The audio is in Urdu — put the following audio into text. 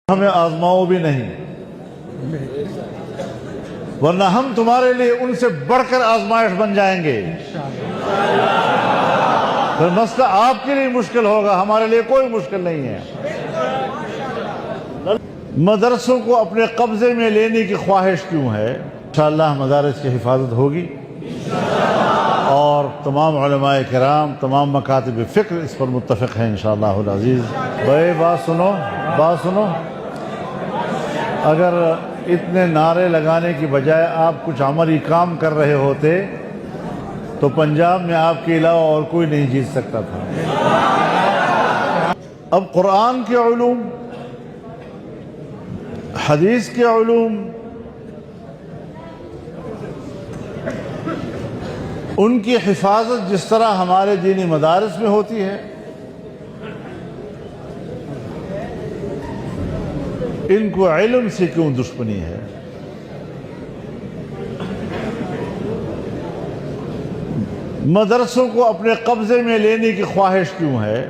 ہمیں آزماؤ بھی نہیں، ورنہ ہم تمہارے لیے ان سے بڑھ کر آزمائش بن جائیں گے۔ پھر مسئلہ آپ کے لیے مشکل ہوگا، ہمارے لیے کوئی مشکل نہیں ہے۔ مدرسوں کو اپنے قبضے میں لینے کی خواہش کیوں ہے؟ انشاءاللہ مدارس کی حفاظت ہوگی، اور تمام علماء کرام، تمام مکاتب فکر اس پر متفق ہیں انشاءاللہ العزیز۔ بھائی بات سنو، اگر اتنے نعرے لگانے کی بجائے آپ کچھ عملی کام کر رہے ہوتے تو پنجاب میں آپ کے علاوہ اور کوئی نہیں جیت سکتا تھا۔ اب قرآن کے علوم، حدیث کے علوم، ان کی حفاظت جس طرح ہمارے دینی مدارس میں ہوتی ہے، ان کو علم سے کیوں دشمنی ہے؟ مدرسوں کو اپنے قبضے میں لینے کی خواہش کیوں ہے؟